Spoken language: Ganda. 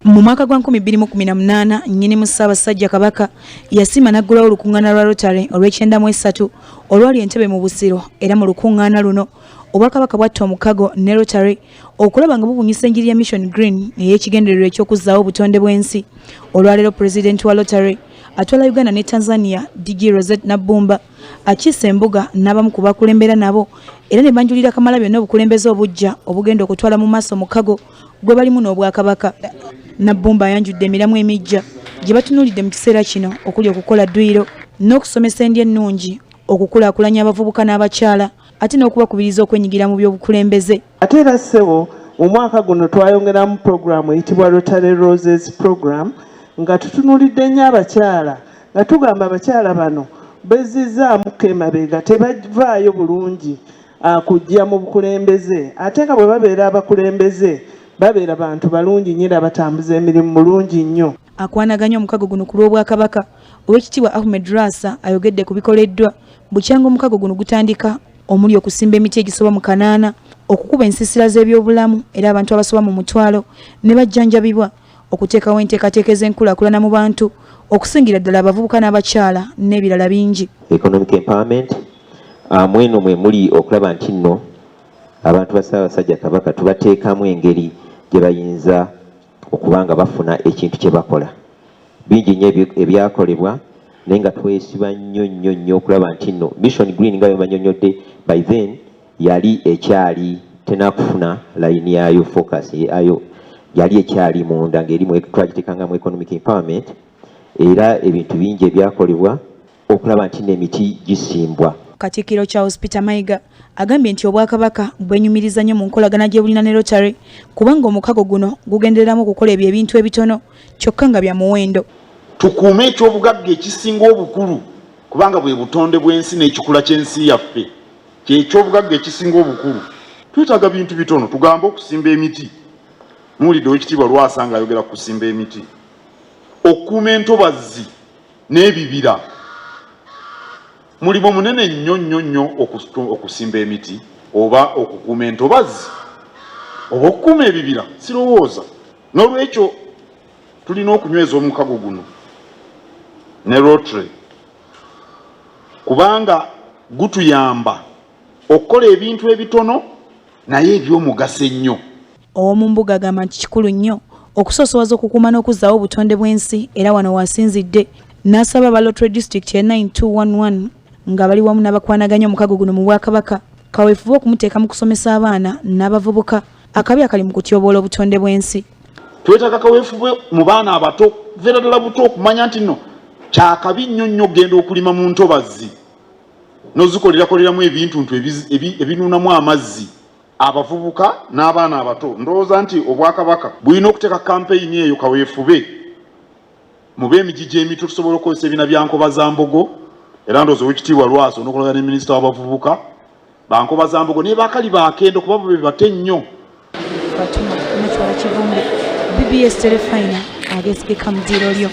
Mu mwaka gwa 2018 nnyini mu Ssaabasajja Kabaka yasima n'aggulawo olukuŋŋaana lwa Rotary olw'Ekyenda-mu-3 olwali Entebbe mu Busiro, era mu lukuŋŋaana luno Obwakabaka bwatta omukago ne Rotary okulaba nga bubunyisa enjiri ya Mission Green ey'ekigendererwa eky'okuzzaawo obutonde bw'ensi. Olwaleero Pulezidenti wa Rotary atwala Uganda ne Tanzania DG Rosette Nabbumba akiisa embuga n'abamu ku bakulembera nabo era ne banjulira Kamalabyonna obukulembeze obujja obugenda okutwala mu maaso omukago gwe balimu n'Obwakabaka. Nabbumba ayanjudde emiramu emijja gye batunuulidde mu kiseera kino okuli okukola dduyiro n'okusomesa endi ennungi, okukulaakulanya abavubuka n'abakyala ate n'okubakubiriza okwenyigira mu by'obukulembeze. Ate era ssebo omwaka guno twayongeramu pulogulaamu eyitibwa Rotary Roses Program nga tutunuulidde nnyo abakyala nga tugamba abakyala bano bezzizaamuko emabega tebavaayo bulungi kujja mu bukulembeze, ate nga bwe babeera abakulembeze babeera bantu balungi nnyo era batambuza emirimu mulungi nnyo. Akwanaganya omukago guno ku lw'Obwakabaka, Oweekitiibwa Ahmed Rasa ayogedde ku bikoleddwa bukyanga omukago guno gutandika, omuli okusimba emiti egisoba mu 8, okukuba ensiisira z'ebyobulamu era abantu abasoba mu mutwalo ne bajjanjabibwa, okuteekawo enteekateeka ez'enkulaakulana mu bantu, okusingira ddala abavubuka n'abakyala n'ebirala bingi. Economic empowerment mweno mwe muli okulaba nti nno abantu ba Ssaabasajja Kabaka tubateekamu engeri gye bayinza okubanga bafuna ekintu kye bakola. Bingi nnyo ebyakolebwa naye nga twesiba nnyo okulaba nti nno Mission Green nga bemanyonyodde by then yali ekyali tenakufuna layini yayo focus yayo yali ekyali munda ng'erimu twagiteekangamu economic empowerment, era ebintu bingi ebyakolebwa okulaba nti n'emiti gisimbwa. Katikkiro Charles Peter Mayiga agambye nti Obwakabaka bwenyumiriza nnyo mu nkolagana gye bulina ne Rotary kubanga omukago guno gugendereramu okukola ebintu ebitono kyokka nga bya muwendo. Tukuume eky'obugagga ekisinga obukulu kubanga bwe butonde bw'ensi n'ekikula ky'ensi yaffe ky'ekyobugagga ekisinga obukulu. Twetaaga bintu bitono, tugamba okusimba emiti. Muwulidde Oweekitiibwa Lwasa ng'ayogera ku kusimba emiti, okukuuma entobazi n'ebibira. Mulimu munene nnyo okusimba emiti oba okukuuma entobazi oba okukuuma ebibira, sirowooza. N'olwekyo tulina okunyweza omukago guno ne Rotary kubanga gutuyamba okukola ebintu ebitono naye eby'omugaso ennyo. Ow'omu mbuga agamba nti kikulu nnyo okusoosowaza okukuuma n'okuzzaawo obutonde bw'ensi era wano wasinzidde n'asaba aba Rotary District ya 9211 nga bali wamu n'abakwanaganya omukago guno mu Bwakabaka kaweefube okumuteeka mu kusomesa abaana n'abavubuka akabi akali mu kutyoboola obutonde bw'ensi. Twetaaga kaweefube mu baana abato veera ddala buto okumanya nti nno kyakabi nnyo genda okulima mu ntobazi n'ozikolererakoleramu ebintu ebinuunamu amazzi. Abavubuka n'abaana abato ndowooza nti Obwakabaka bulina okuteeka kampeyini eyo kaweefube mu b'emigigi emito tusobola okukozesa ebina bya Nkobazambogo, era ndowooza Oweekitiibwa Lwasa n'okolagana ne Minisita w'abavubuka ba Nkobazambogo ne bakali bakendo kuba bo be bate nnyo. BBS Telefina Ageesigika mu ddiiro lyo.